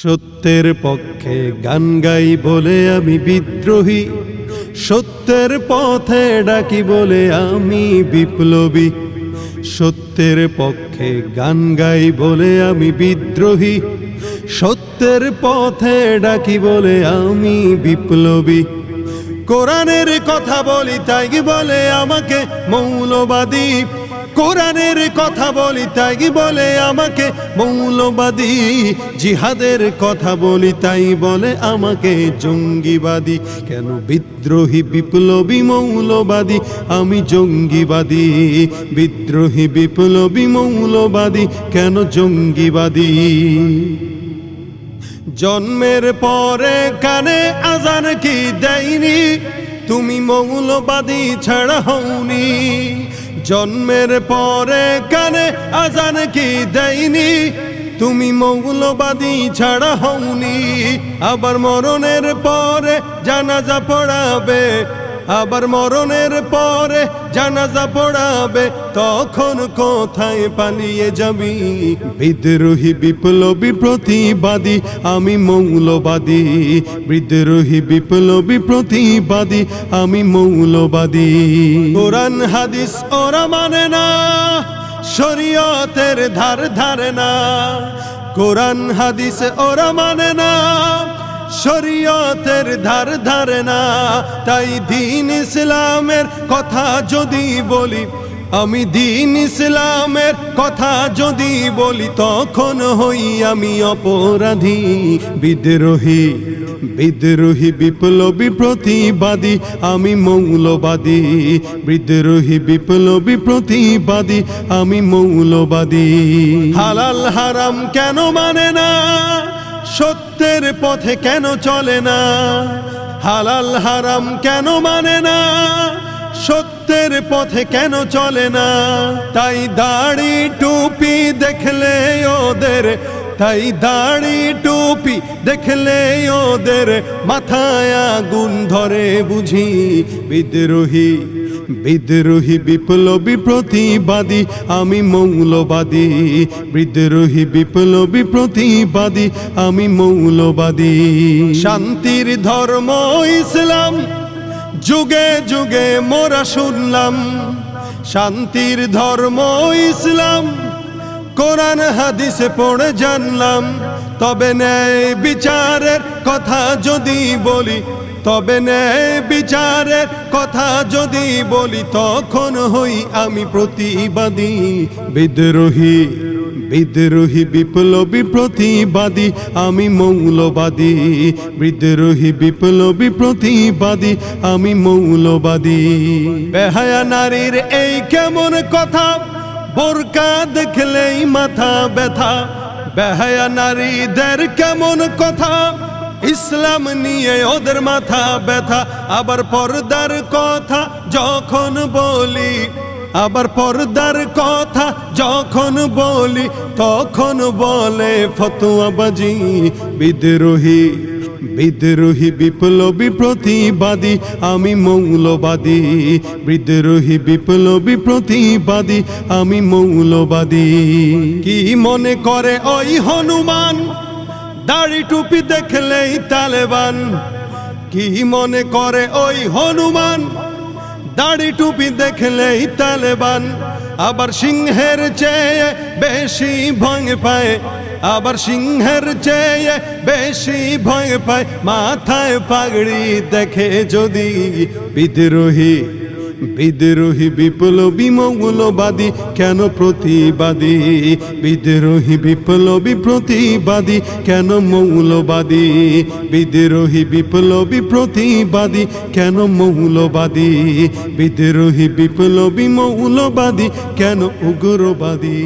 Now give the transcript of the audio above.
সত্যের পক্ষে গান গাই বলে আমি বিদ্রোহী, সত্যের পথে ডাকি বলে আমি বিপ্লবী। সত্যের পক্ষে গান গাই বলে আমি বিদ্রোহী, সত্যের পথে ডাকি বলে আমি বিপ্লবী। কোরআনের কথা বলি তাই বলে আমাকে মৌলবাদী, কোরআনের কথা বলি তাই বলে আমাকে মৌলবাদী। জিহাদের কথা বলি তাই বলে আমাকে জঙ্গিবাদী। কেন বিদ্রোহী বিপ্লবী মৌলবাদী আমি জঙ্গিবাদী, বিদ্রোহী বিপ্লবী মৌলবাদী কেন জঙ্গিবাদী। জন্মের পরে কানে আজান কি দেয়নি, তুমি মৌলবাদী ছাড়া হওনি। জন্মের পরে কানে আজান কি দেয়নি, তুমি মৌলবাদী ছাড়া হওনি। আবার মরণের পরে জানাজা পড়াবে, আবার মরণের পরে জানাজা পড়াবে, তখন কোথায় পালিয়ে যাবি। বিদ্রোহী বিপ্লবী প্রতিবাদী আমি মৌলবাদী, বিদ্রোহী বিপ্লবী প্রতিবাদী আমি মৌলবাদী। কোরআন হাদিস ওরা মানে না, শরীয়তের ধার ধারে না। কোরআন হাদিস ওরা মানে না, শরীয়তের ধার ধারে না। তাই দ্বীন ইসলামের কথা যদি বলি, আমি দ্বীন ইসলামের কথা যদি বলি, তখন হই আমি অপরাধী। বিদ্রোহী বিদ্রোহী বিপ্লবী প্রতিবাদী আমি মৌলবাদী, বিদ্রোহী বিপ্লবী প্রতিবাদী আমি মৌলবাদী। হালাল হারাম কেন মানে না, সত্যের পথে কেন চলে না। হালাল হারাম কেন মানে না, সত্যের পথে কেন চলে না। তাই দাড়ি টুপি দেখলে ওদের, তাই দাড়ি টুপি দেখলে ওদের মাথায় আগুন ধরে বুঝি। বিদ্রোহী বিদ্রোহী বিপ্লবী প্রতিবাদী আমি মৌলবাদী, বিদ্রোহী বিপ্লবী প্রতিবাদী আমি মৌলবাদী। শান্তির ধর্ম ইসলাম যুগে যুগে মোরা শুনলাম, শান্তির ধর্ম ইসলাম কোরআন হাদিসে পড়ে জানলাম। তবে ন্যায় বিচারের কথা যদি বলি, তবে ন্যায় বিচারের কথা যদি বলি, তখন হই আমি প্রতিবাদী। বিদ্রোহী বিদ্রোহী বিপ্লবী প্রতিবাদী আমি মৌলবাদী, বিদ্রোহী বিপ্লবী প্রতিবাদী আমি মৌলবাদী। বেহায়া নারীর এই কেমন কথা, বোরকা দেখলেই মাথা ব্যথা। বেহায়া নারীদের কেমন কথা, ইসলাম নিয়ে ওদের মাথা ব্যথা। আবার পর্দার কথা যখন বলি, আবার পর্দার কথা যখন বলি, তখন বলে ফতোয়াবাজি। বিদ্রোহী বিদ্রোহী বিপ্লবী প্রতিবাদী আমি মৌলবাদী, বিদ্রোহী বিপ্লবী প্রতিবাদী আমি মৌলবাদী। কি মনে করে ওই হনুমান, দাড়ি টুপি দেখলেই তালেবান। কি মনে করে ওই হনুমান, দাড়ি টুপি দেখলেই তালেবান। আবার সিংহের চেয়ে বেশি ভয় পায়, আবার সিংহের চেয়ে বেশি ভয় পায় মাথায় পাগড়ি দেখে যদি। বিদ্রোহী বিদ্রোহী বিপ্লবী মৌলবাদী কেন প্রতিবাদী, বিদ্রোহী বিপ্লবী প্রতিবাদী কেন মৌলবাদী, বিদ্রোহী বিপ্লবী প্রতিবাদী কেন মৌলবাদী, বিদ্রোহী বিপ্লবী মৌলবাদী কেন উগ্রবাদী।